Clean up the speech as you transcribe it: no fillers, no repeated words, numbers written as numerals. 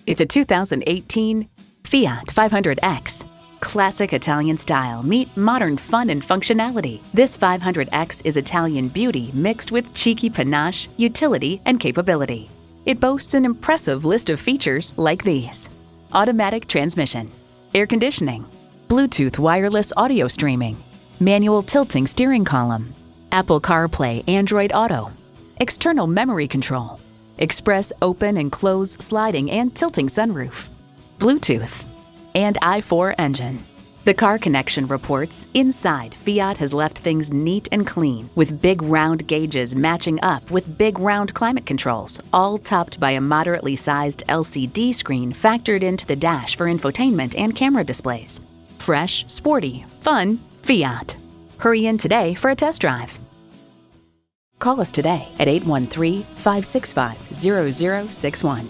It's a 2018 Fiat 500X. Classic Italian style meet modern fun and functionality. This 500X is Italian beauty mixed with cheeky panache, utility, and capability. It boasts an impressive list of features like these: automatic transmission, air conditioning, Bluetooth wireless audio streaming, manual tilting steering column, Apple CarPlay Android Auto, external memory control, express open and close sliding and tilting sunroof, Bluetooth, and I-4 engine. The Car Connection reports inside, Fiat has left things neat and clean, with big round gauges matching up with big round climate controls, all topped by a moderately sized LCD screen factored into the dash for infotainment and camera displays. Fresh, sporty, fun, Fiat. Hurry in today for a test drive. Call us today at 813-565-0061.